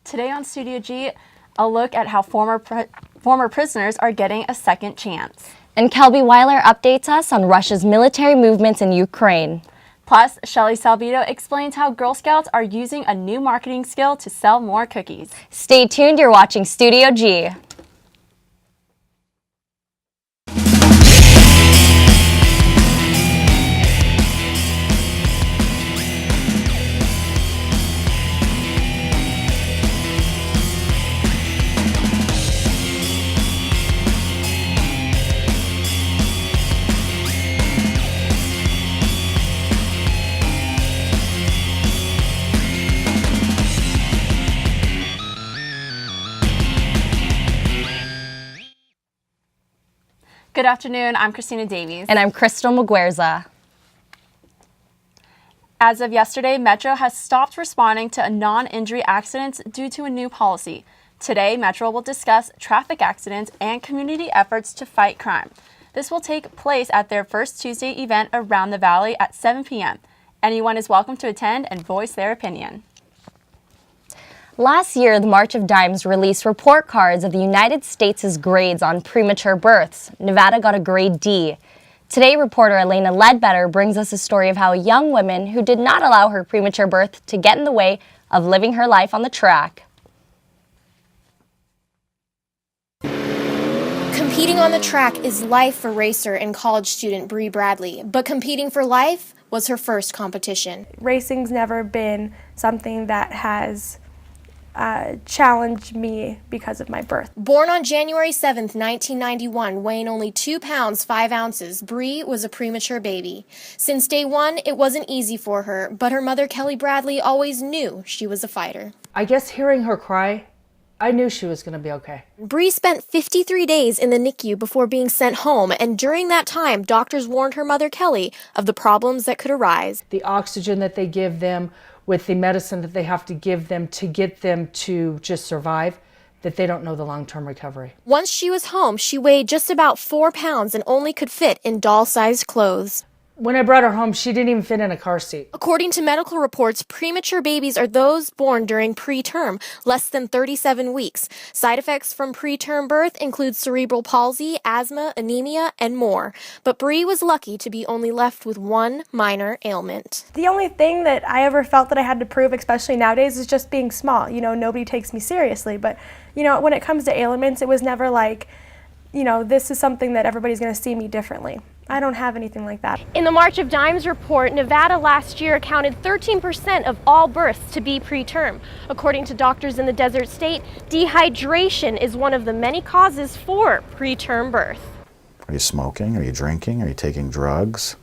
Today on Studio G, a look at how former prisoners are getting a second chance. And Kelby Weiler updates us on Russia's military movements in Ukraine. Plus, Shelly Salvito explains how Girl Scouts are using a new marketing skill to sell more cookies. Stay tuned, you're watching Studio G. Good afternoon, I'm Christina Davies. And I'm Crystal Muguerza. As of yesterday, Metro has stopped responding to non-injury accidents due to a new policy. Today, Metro will discuss traffic accidents and community efforts to fight crime. This will take place at their First Tuesday event around the Valley at 7 p.m. Anyone is welcome to attend and voice their opinion. Last year, the March of Dimes released report cards of the United States' grades on premature births. Nevada got a grade D. Today, reporter Elena Ledbetter brings us a story of how a young woman who did not allow her premature birth to get in the way of living her life on the track. Competing on the track is life for racer and college student Bree Bradley, but competing for life was her first competition. Racing's never been something that has challenged me because of my birth. Born on January 7th, 1991, weighing only 2 pounds 5 ounces, Bree was a premature baby. Since day one, it wasn't easy for her, but her mother, Kelly Bradley, always knew she was a fighter. I guess hearing her cry, I knew she was going to be okay. Bree spent 53 days in the NICU before being sent home, and during that time, doctors warned her mother, Kelly, of the problems that could arise. The oxygen that they give them, with the medicine that they have to give them to get them to just survive, that they don't know the long-term recovery. Once she was home, she weighed just about 4 pounds and only could fit in doll-sized clothes. When I brought her home, she didn't even fit in a car seat. According to medical reports, premature babies are those born during preterm, less than 37 weeks. Side effects from preterm birth include cerebral palsy, asthma, anemia, and more. But Bree was lucky to be only left with one minor ailment. The only thing that I ever felt that I had to prove, especially nowadays, is just being small. You know, nobody takes me seriously. But, you know, when it comes to ailments, it was never like, you know, this is something that everybody's going to see me differently. I don't have anything like that. In the March of Dimes report, Nevada last year accounted 13% of all births to be preterm. According to doctors in the desert state, dehydration is one of the many causes for preterm birth. Are you smoking? Are you drinking? Are you taking drugs?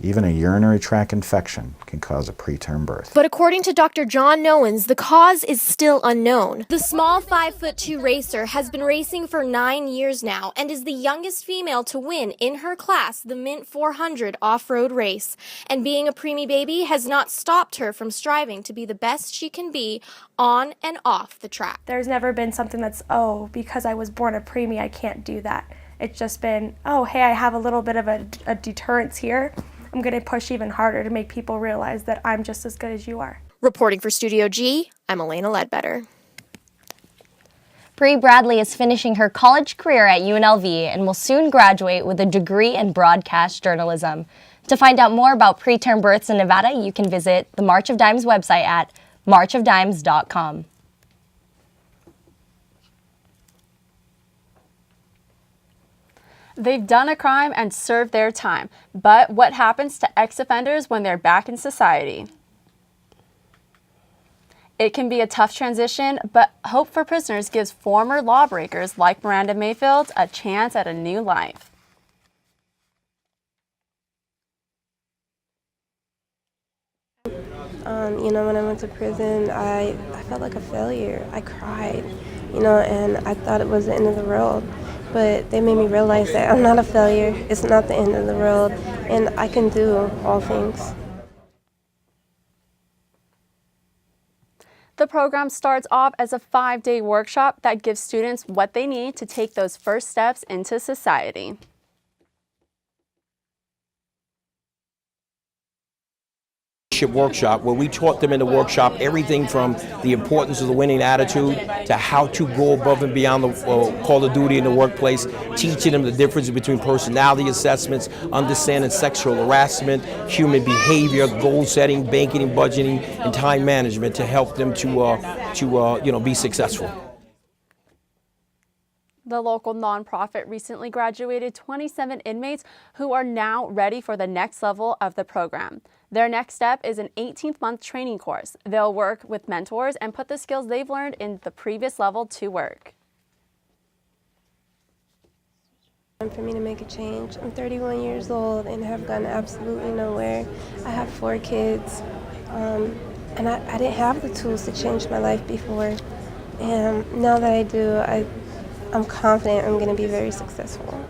Even a urinary tract infection can cause a preterm birth. But according to Dr. John Nowens, the cause is still unknown. The small 5'2" racer has been racing for 9 years now and is the youngest female to win in her class the Mint 400 off-road race. And being a preemie baby has not stopped her from striving to be the best she can be on and off the track. There's never been something that's, oh, because I was born a preemie, I can't do that. It's just been, oh, hey, I have a little bit of a deterrence here. I'm going to push even harder to make people realize that I'm just as good as you are. Reporting for Studio G, I'm Elena Ledbetter. Bree Bradley is finishing her college career at UNLV and will soon graduate with a degree in broadcast journalism. To find out more about preterm births in Nevada, you can visit the March of Dimes website at marchofdimes.com. They've done a crime and served their time, but what happens to ex-offenders when they're back in society? It can be a tough transition, but Hope for Prisoners gives former lawbreakers like Miranda Mayfield a chance at a new life. You know, when I went to prison, I felt like a failure. I cried, you know, and I thought it was the end of the world. But they made me realize that I'm not a failure. It's not the end of the world, and I can do all things. The program starts off as a 5-day workshop that gives students what they need to take those first steps into society. Workshop, where we taught them in the workshop everything from the importance of the winning attitude to how to go above and beyond the call of duty in the workplace, teaching them the difference between personality assessments, understanding sexual harassment, human behavior, goal setting, banking and budgeting, and time management to help them to be successful. The local nonprofit recently graduated 27 inmates who are now ready for the next level of the program. Their next step is an 18-month training course. They'll work with mentors and put the skills they've learned in the previous level to work. For me to make a change. I'm 31 years old and have gone absolutely nowhere. I have 4 kids, and I didn't have the tools to change my life before. And now that I do, I'm confident I'm going to be very successful.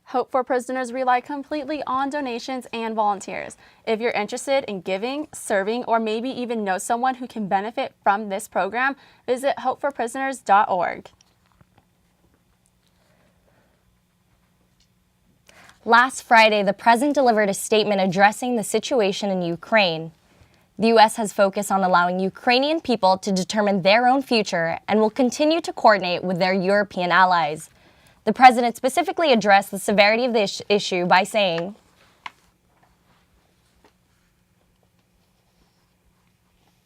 Hope for Prisoners rely completely on donations and volunteers. If you're interested in giving, serving, or maybe even know someone who can benefit from this program, visit hopeforprisoners.org. Last Friday, the president delivered a statement addressing the situation in Ukraine. The U.S. has focused on allowing Ukrainian people to determine their own future and will continue to coordinate with their European allies. The president specifically addressed the severity of this issue by saying,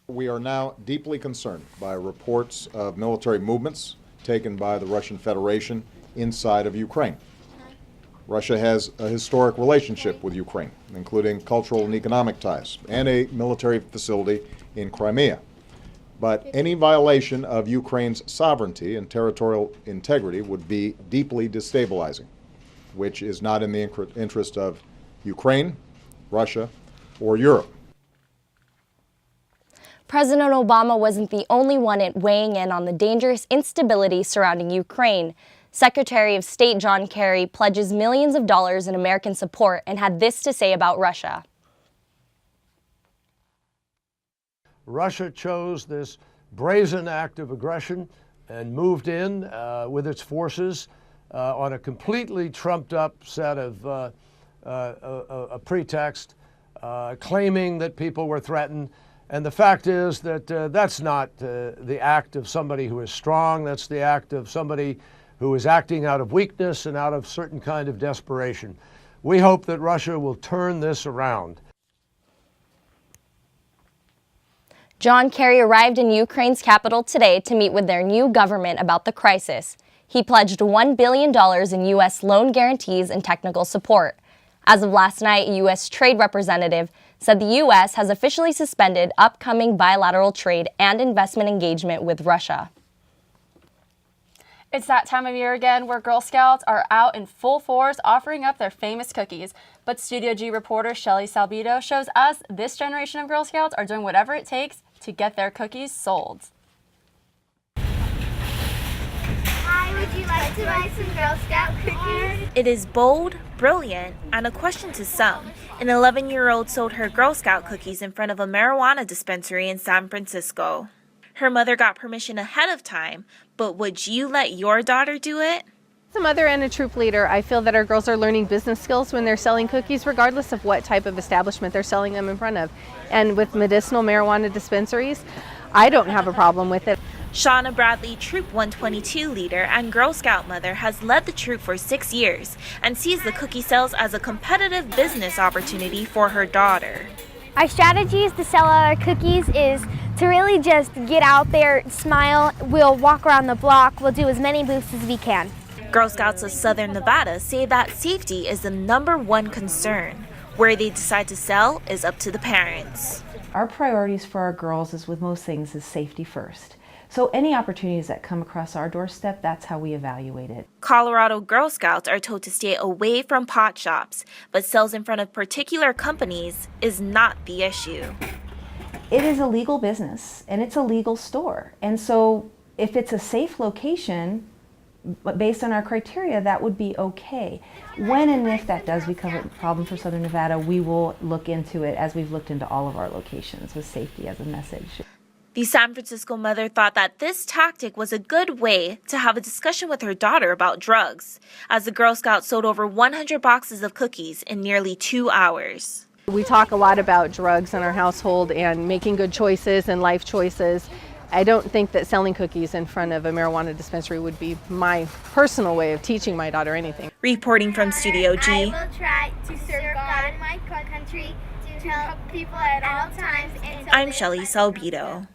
"We are now deeply concerned by reports of military movements taken by the Russian Federation inside of Ukraine. Russia has a historic relationship with Ukraine, including cultural and economic ties, and a military facility in Crimea. But any violation of Ukraine's sovereignty and territorial integrity would be deeply destabilizing, which is not in the interest of Ukraine, Russia, or Europe." President Obama wasn't the only one weighing in on the dangerous instability surrounding Ukraine. Secretary of State John Kerry pledges millions of dollars in American support and had this to say about Russia. Russia chose this brazen act of aggression and moved in with its forces on a completely trumped up set of a pretext, claiming that people were threatened. And the fact is that that's not the act of somebody who is strong. That's the act of somebody who is acting out of weakness and out of certain kind of desperation. We hope that Russia will turn this around. John Kerry arrived in Ukraine's capital today to meet with their new government about the crisis. He pledged $1 billion in U.S. loan guarantees and technical support. As of last night, a U.S. trade representative said the U.S. has officially suspended upcoming bilateral trade and investment engagement with Russia. It's that time of year again where Girl Scouts are out in full force offering up their famous cookies. But Studio G reporter Shelly Salbido shows us this generation of Girl Scouts are doing whatever it takes to get their cookies sold. Hi, would you like to buy some Girl Scout cookies? It is bold, brilliant, and a question to some. An 11-year-old sold her Girl Scout cookies in front of a marijuana dispensary in San Francisco. Her mother got permission ahead of time, but would you let your daughter do it? As a mother and a troop leader, I feel that our girls are learning business skills when they're selling cookies, regardless of what type of establishment they're selling them in front of. And with medicinal marijuana dispensaries, I don't have a problem with it. Shauna Bradley, Troop 122 leader and Girl Scout mother, has led the troop for 6 years and sees the cookie sales as a competitive business opportunity for her daughter. Our strategies to sell our cookies is to really just get out there, smile. We'll walk around the block. We'll do as many booths as we can. Girl Scouts of Southern Nevada say that safety is the #1 concern. Where they decide to sell is up to the parents. Our priorities for our girls, as with most things, is safety first. So any opportunities that come across our doorstep, that's how we evaluate it. Colorado Girl Scouts are told to stay away from pot shops, but sales in front of particular companies is not the issue. It is a legal business and it's a legal store. And so if it's a safe location, based on our criteria, that would be okay. When and if that does become a problem for Southern Nevada, we will look into it as we've looked into all of our locations with safety as a message. The San Francisco mother thought that this tactic was a good way to have a discussion with her daughter about drugs, as the Girl Scouts sold over 100 boxes of cookies in nearly 2 hours. We talk a lot about drugs in our household and making good choices and life choices. I don't think that selling cookies in front of a marijuana dispensary would be my personal way of teaching my daughter anything. Reporting from Studio G. I will try to serve God and my country, to help people at all times. I'm Shelly Salbito.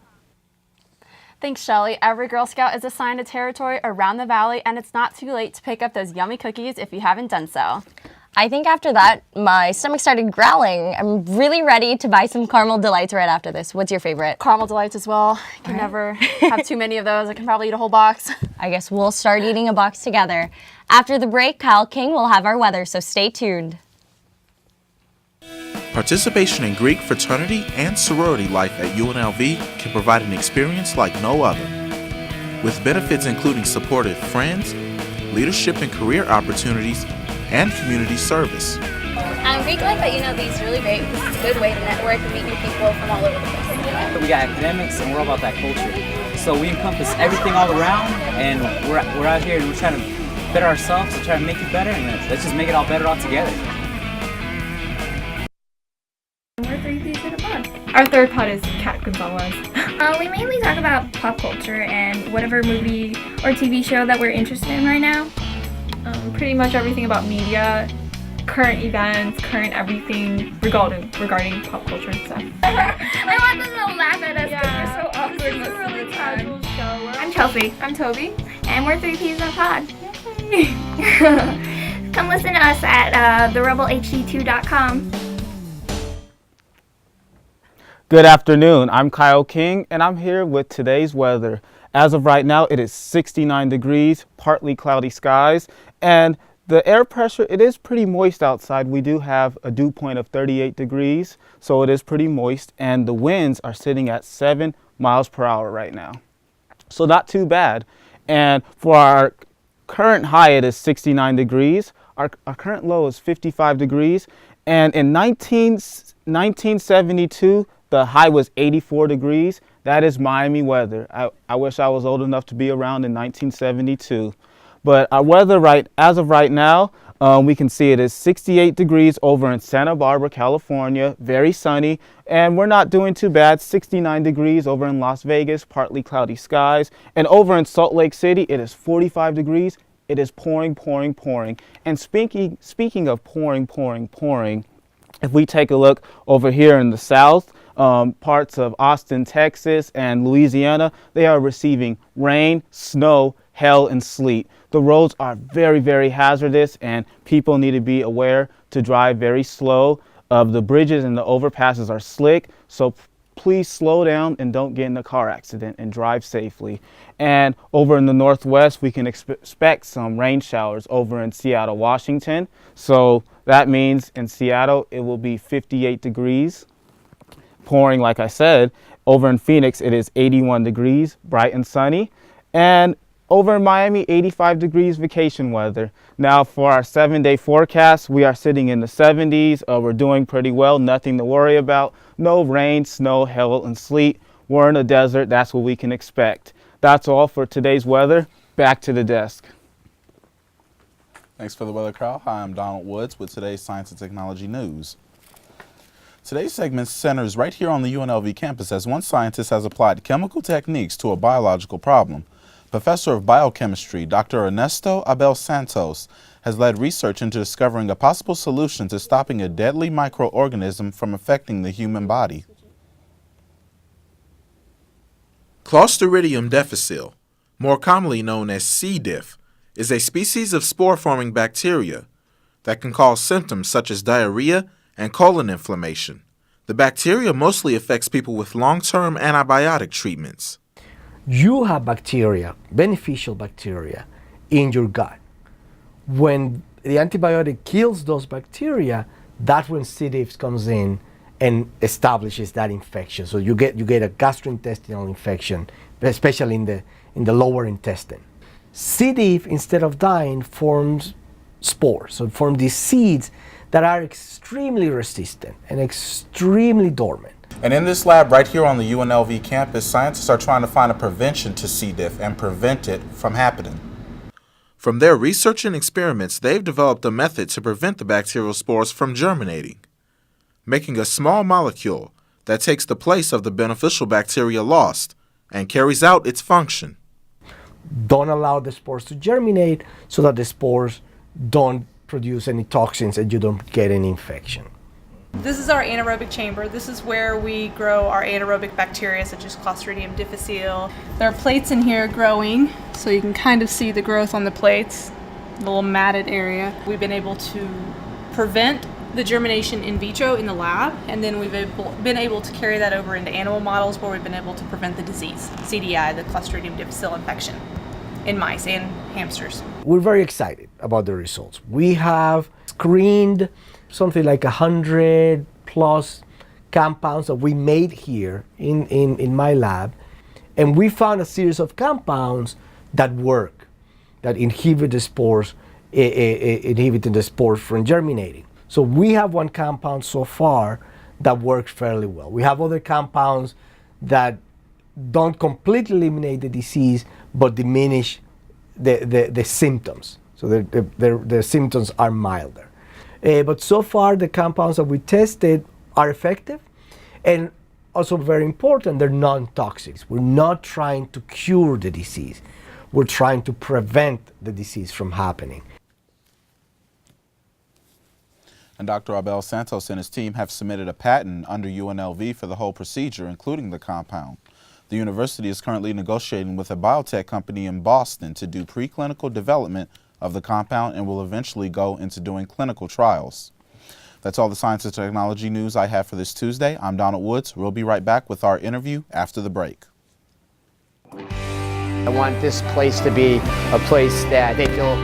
Thanks, Shelly. Every Girl Scout is assigned a territory around the valley, and it's not too late to pick up those yummy cookies if you haven't done so. I think after that, my stomach started growling. I'm really ready to buy some Caramel Delights right after this. What's your favorite? Caramel Delights as well. I can never have too many of those. I can probably eat a whole box. I guess we'll start eating a box together. After the break, Kyle King will have our weather, so stay tuned. Participation in Greek fraternity and sorority life at UNLV can provide an experience like no other. With benefits including supportive friends, leadership and career opportunities, and community service. Greek life at UNLV is really great because it's a good way to network and meet new people from all over the place. We got academics and we're all about that culture. So we encompass everything all around, and we're out here and we're trying to better ourselves and try to make it better, and let's just make it all better all together. We're 3 Ps in a pod. Our third pod is Kat Gonzalez. We mainly talk about pop culture and whatever movie or TV show that we're interested in right now. Pretty much everything about media, current events, current everything regarding pop culture and stuff. I want them to laugh at us because we're so awkward most of the time. I'm Chelsea. I'm Toby. And we're 3 Ps in a pod. Come listen to us at therebelhd2.com. Good afternoon. I'm Kyle King, and I'm here with today's weather. As of right now, it is 69 degrees, partly cloudy skies, and the air pressure, it is pretty moist outside. We do have a dew point of 38 degrees, so it is pretty moist, and the winds are sitting at 7 miles per hour right now. So not too bad. And for our current high, it is 69 degrees. Our current low is 55 degrees, and in 1972, the high was 84 degrees. That is Miami weather. I wish I was old enough to be around in 1972. But our weather as of right now, we can see it is 68 degrees over in Santa Barbara, California, very sunny, and we're not doing too bad. 69 degrees over in Las Vegas, partly cloudy skies, and over in Salt Lake City, it is 45 degrees. It is pouring, pouring, pouring. And speaking of pouring, pouring, pouring, if we take a look over here in the south, parts of Austin, Texas, and Louisiana, they are receiving rain, snow, hail, and sleet. The roads are very, very hazardous, and people need to be aware to drive very slow. The bridges and the overpasses are slick, so please slow down and don't get in a car accident and drive safely. And over in the northwest, we can expect some rain showers over in Seattle, Washington. So that means in Seattle, it will be 58 degrees. Pouring, like I said. Over in Phoenix, it is 81 degrees, bright and sunny. And over in Miami, 85 degrees vacation weather. Now for our 7-day forecast, we are sitting in the 70s. We're doing pretty well, nothing to worry about. No rain, snow, hail, and sleet. We're in a desert, that's what we can expect. That's all for today's weather. Back to the desk. Thanks for the weather, Carl. Hi, I'm Donald Woods with today's Science and Technology News. Today's segment centers right here on the UNLV campus as one scientist has applied chemical techniques to a biological problem. Professor of Biochemistry, Dr. Ernesto Abel Santos, has led research into discovering a possible solution to stopping a deadly microorganism from affecting the human body. Clostridium difficile, more commonly known as C. diff, is a species of spore-forming bacteria that can cause symptoms such as diarrhea and colon inflammation. The bacteria mostly affects people with long-term antibiotic treatments. You have bacteria, beneficial bacteria, in your gut. When the antibiotic kills those bacteria, that's when C. diff comes in and establishes that infection. So you get a gastrointestinal infection, especially in the lower intestine. C. diff, instead of dying, forms spores. So it forms these seeds that are extremely resistant and extremely dormant. And in this lab right here on the UNLV campus, scientists are trying to find a prevention to C. diff and prevent it from happening. From their research and experiments, they've developed a method to prevent the bacterial spores from germinating. making a small molecule that takes the place of the beneficial bacteria lost and carries out its function. Don't allow the spores to germinate so that the spores don't produce any toxins and you don't get any infection. This is our anaerobic chamber. This is where we grow our anaerobic bacteria such as Clostridium difficile. There are plates in here growing, so you can kind of see the growth on the plates, the little matted area. We've been able to prevent the germination in vitro in the lab, and then we've been able to carry that over into animal models where we've been able to prevent the disease, CDI, the Clostridium difficile infection, in mice and hamsters. We're very excited about the results. We have screened something like 100 plus compounds that we made here in my lab, and we found a series of compounds that work, that inhibit the spores, inhibiting the spores from germinating. So we have one compound so far that works fairly well. We have other compounds that don't completely eliminate the disease, but diminish the symptoms. So the symptoms are milder. But so far, the compounds that we tested are effective, and also very important, they're non-toxic. We're not trying to cure the disease. We're trying to prevent the disease from happening. And Dr. Abel Santos and his team have submitted a patent under UNLV for the whole procedure, including the compound. The university is currently negotiating with a biotech company in Boston to do preclinical development of the compound and will eventually go into doing clinical trials. That's all the science and technology news I have for this Tuesday. I'm Donald Woods. We'll be right back with our interview after the break. I want this place to be a place that they feel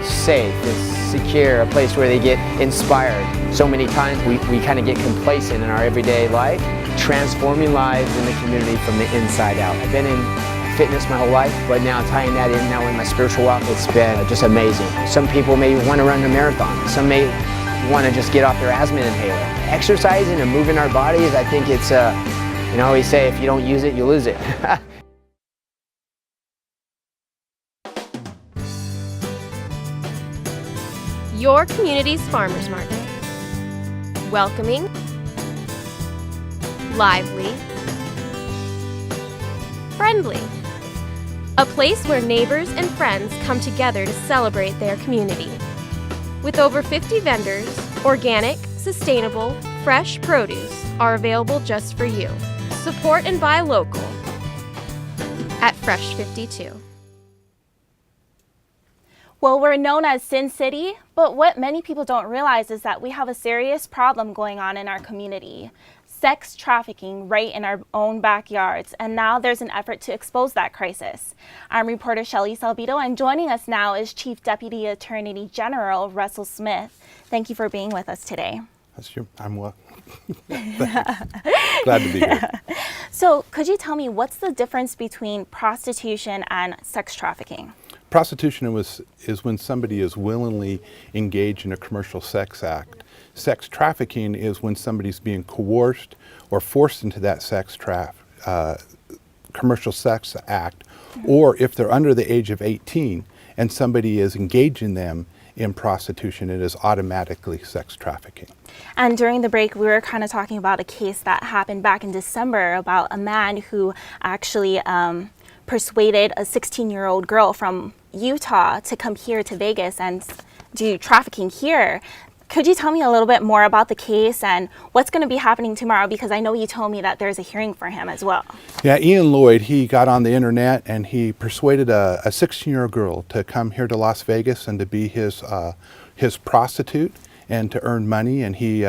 safe, it's secure, a place where they get inspired. So many times we kind of get complacent in our everyday life, transforming lives in the community from the inside out. I've been in fitness my whole life, but now tying that in now in my spiritual walk, it's been just amazing. Some people may want to run a marathon. Some may want to just get off their asthma inhaler. Exercising and moving our bodies, I think it's, you know, we say if you don't use it, you lose it. Your community's farmers market. Welcoming, lively, friendly. A place where neighbors and friends come together to celebrate their community. With over 50 vendors, organic, sustainable, fresh produce are available just for you. Support and buy local at Fresh 52. Well, we're known as Sin City, but what many people don't realize is that we have a serious problem going on in our community. Sex trafficking right in our own backyards, and now there's an effort to expose that crisis. I'm reporter Shelly Salvito, and joining us now is Chief Deputy Attorney General Russell Smith. Thank you for being with us today. I'm well. Glad to be here. So could you tell me what's the difference between prostitution and sex trafficking? Prostitution is when somebody is willingly engaged in a commercial sex act. Sex trafficking is when somebody's being coerced or forced into that commercial sex act, or if they're under the age of 18 and somebody is engaging them in prostitution, it is automatically sex trafficking. And during the break, we were kind of talking about a case that happened back in December about a man who actually persuaded a 16-year-old girl from Utah to come here to Vegas and do trafficking here. Could you tell me a little bit more about the case and what's going to be happening tomorrow? Because I know you told me that there's a hearing for him as well. Yeah, Ian Lloyd, he got on the internet and he persuaded a 16-year-old girl to come here to Las Vegas and to be his prostitute and to earn money. And he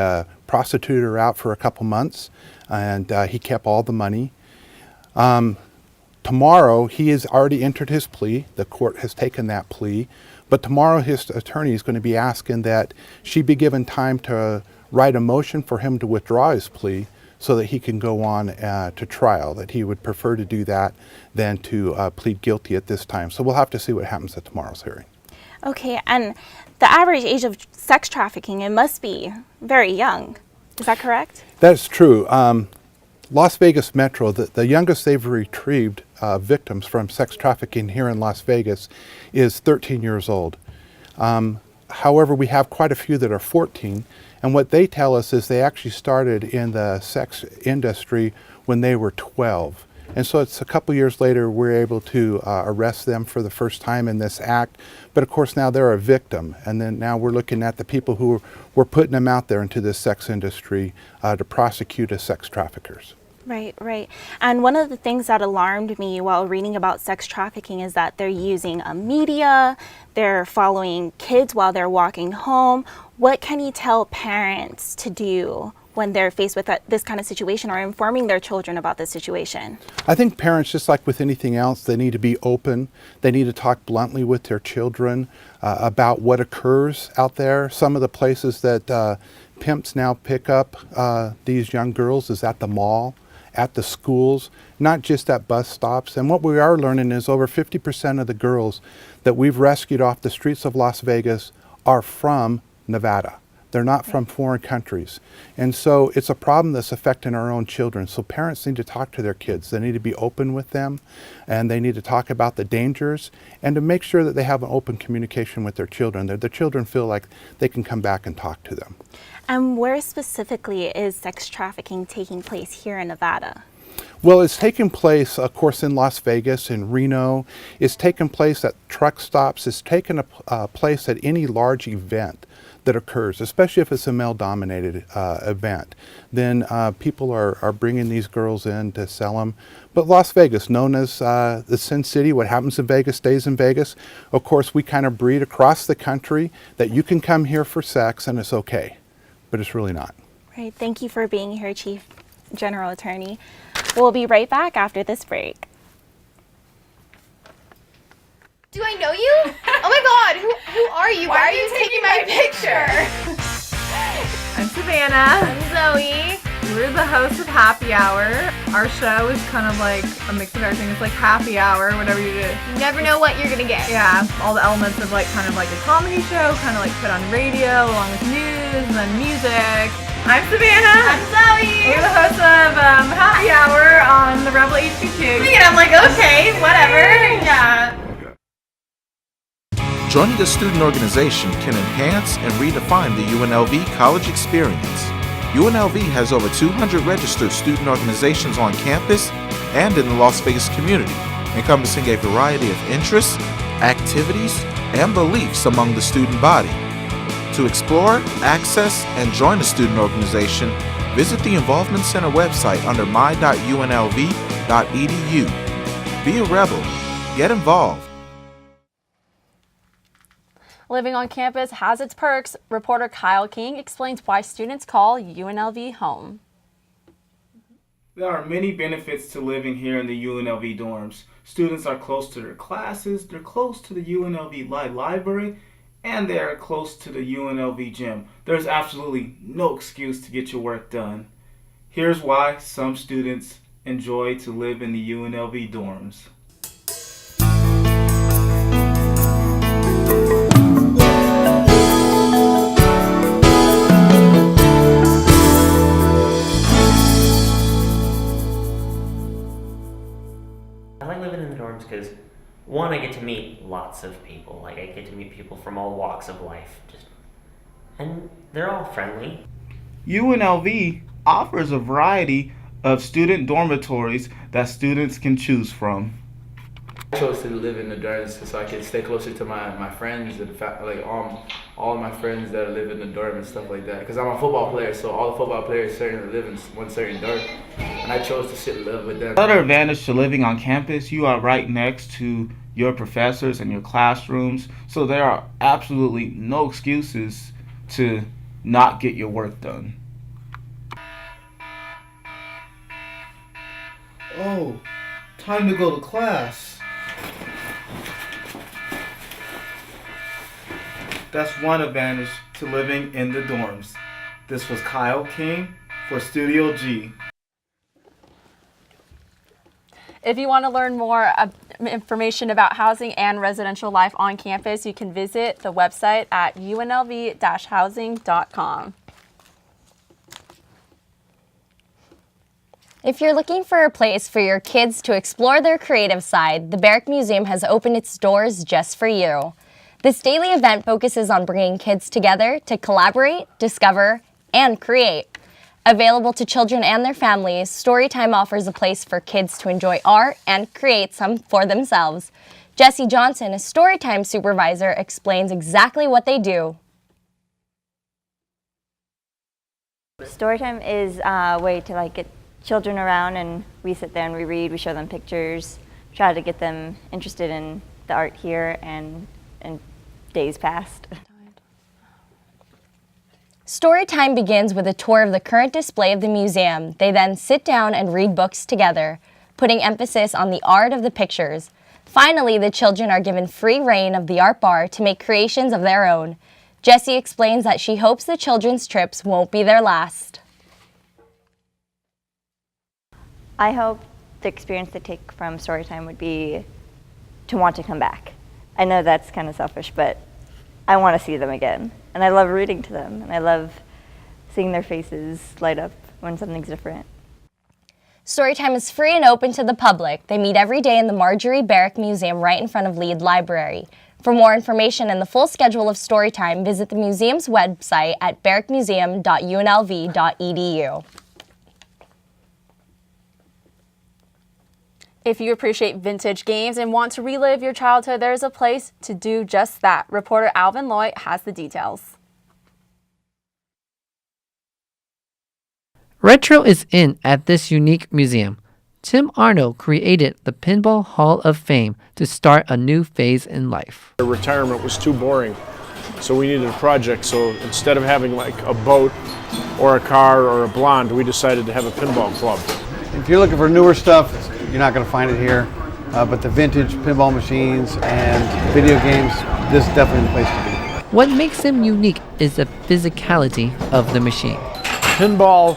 prostituted her out for a couple months, and he kept all the money. Tomorrow, he has already entered his plea. The court has taken that plea. But tomorrow, his attorney is going to be asking that she be given time to write a motion for him to withdraw his plea so that he can go on to trial, that he would prefer to do that than to plead guilty at this time. So we'll have to see what happens at tomorrow's hearing. Okay, and the average age of sex trafficking, it must be very young. Is that correct? That's true. Las Vegas Metro, the youngest they've retrieved victims from sex trafficking here in Las Vegas is 13 years old. However, we have quite a few that are 14, and what they tell us is they actually started in the sex industry when they were 12. And so it's a couple years later we're able to arrest them for the first time in this act. But of course now they're a victim, and then now we're looking at the people who were putting them out there into this sex industry to prosecute as sex traffickers. Right, right. And one of the things that alarmed me while reading about sex trafficking is that they're using a media, they're following kids while they're walking home. What can you tell parents to do when they're faced with this kind of situation, or informing their children about this situation? I think parents, just like with anything else, they need to be open. They need to talk bluntly with their children about what occurs out there. Some of the places that pimps now pick up these young girls is at the mall, at the schools, not just at bus stops. And what we are learning is over 50% of the girls that we've rescued off the streets of Las Vegas are from Nevada. They're not from foreign countries. And so it's a problem that's affecting our own children. So parents need to talk to their kids. They need to be open with them, and they need to talk about the dangers, and to make sure that they have an open communication with their children, that their children feel like they can come back and talk to them. And where specifically is sex trafficking taking place here in Nevada? Well, it's taking place, of course, in Las Vegas, in Reno. It's taken place at truck stops. It's taken place at any large event that occurs, especially if it's a male-dominated event. Then people are bringing these girls in to sell them. But Las Vegas, known as the Sin City, what happens in Vegas stays in Vegas. Of course, we kind of breed across the country that you can come here for sex and it's okay, but it's really not. Right. Thank you for being here, Chief General Attorney. We'll be right back after this break. Do I know you? Oh my god, who are you? Why are you taking my picture? I'm Savannah. I'm Zoe. We're the hosts of Happy Hour. Our show is kind of like a mix of everything. It's like happy hour, whatever you do. You never know what you're gonna get. Yeah, all the elements of like kind of like a comedy show, kind of like put on radio along with news and then music. I'm Savannah. I'm Zoe. We're the hosts of Happy Hour on the Rebel HQ. And I'm like, okay, whatever. Yeah. Joining a student organization can enhance and redefine the UNLV college experience. UNLV has over 200 registered student organizations on campus and in the Las Vegas community, encompassing a variety of interests, activities, and beliefs among the student body. To explore, access, and join a student organization, visit the Involvement Center website under my.unlv.edu. Be a rebel. Get involved. Living on campus has its perks. Reporter Kyle King explains why students call UNLV home. There are many benefits to living here in the UNLV dorms. Students are close to their classes, they're close to the UNLV library, and they are close to the UNLV gym. There's absolutely no excuse to get your work done. Here's why some students enjoy to live in the UNLV dorms. I like living in the dorms because, one, I get to meet lots of people. Like, I get to meet people from all walks of life. And they're all friendly. UNLV offers a variety of student dormitories that students can choose from. I chose to live in the dorms so I could stay closer to my friends and like all of my friends that live in the dorm and stuff like that. Because I'm a football player, so all the football players certainly live in one certain dorm, and I chose to live with them. Another advantage to living on campus, you are right next to your professors and your classrooms, so there are absolutely no excuses to not get your work done. Oh, time to go to class. That's one advantage to living in the dorms. This was Kyle King for Studio G. If you want to learn more information about housing and residential life on campus, you can visit the website at unlv-housing.com. If you're looking for a place for your kids to explore their creative side, the Barrick Museum has opened its doors just for you. This daily event focuses on bringing kids together to collaborate, discover, and create. Available to children and their families, Storytime offers a place for kids to enjoy art and create some for themselves. Jessie Johnson, a Storytime supervisor, explains exactly what they do. Storytime is a way to get children around, and we sit there and we read, we show them pictures, try to get them interested in the art here and days past. Storytime begins with a tour of the current display of the museum. They then sit down and read books together, putting emphasis on the art of the pictures. Finally, the children are given free rein of the art bar to make creations of their own. Jessie explains that she hopes the children's trips won't be their last. I hope the experience they take from Storytime would be to want to come back. I know that's kind of selfish, but I want to see them again. And I love reading to them, and I love seeing their faces light up when something's different. Storytime is free and open to the public. They meet every day in the Marjorie Barrick Museum right in front of Lead Library. For more information and the full schedule of Storytime, visit the museum's website at barrickmuseum.unlv.edu. If you appreciate vintage games and want to relive your childhood, there's a place to do just that. Reporter Alvin Loy has the details. Retro is in at this unique museum. Tim Arnold created the Pinball Hall of Fame to start a new phase in life. Retirement was too boring, so we needed a project. So instead of having like a boat or a car or a blonde, we decided to have a pinball club. If you're looking for newer stuff, you're not going to find it here. But the vintage pinball machines and video games, this is definitely the place to be. What makes him unique is the physicality of the machine. Pinball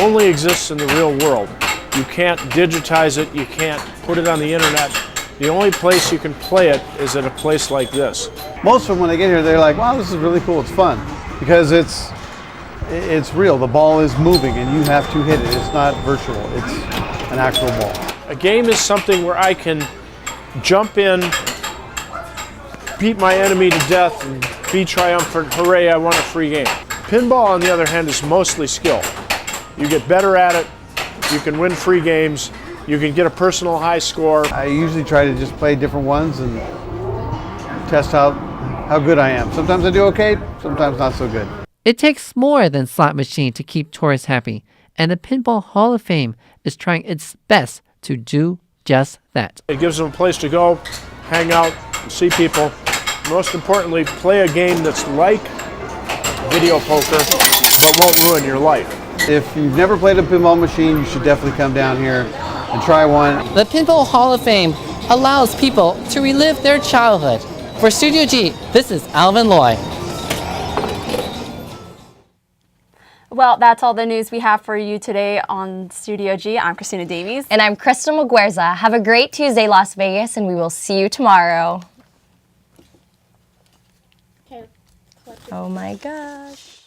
only exists in the real world. You can't digitize it, you can't put it on the internet. The only place you can play it is at a place like this. Most of them, when they get here, they're like, wow, this is really cool, it's fun. Because it's real, the ball is moving and you have to hit it. It's not virtual, it's an actual ball. A game is something where I can jump in, beat my enemy to death, and be triumphant, hooray, I won a free game. Pinball, on the other hand, is mostly skill. You get better at it, you can win free games, you can get a personal high score. I usually try to just play different ones and test how good I am. Sometimes I do okay, sometimes not so good. It takes more than slot machine to keep tourists happy, and the Pinball Hall of Fame is trying its best to do just that. It gives them a place to go, hang out, and see people. Most importantly, play a game that's like video poker, but won't ruin your life. If you've never played a pinball machine, you should definitely come down here and try one. The Pinball Hall of Fame allows people to relive their childhood. For Studio G, this is Alvin Loy. Well, that's all the news we have for you today on Studio G. I'm Christina Davies. And I'm Crystal Muguerza. Have a great Tuesday, Las Vegas, and we will see you tomorrow. Oh my gosh.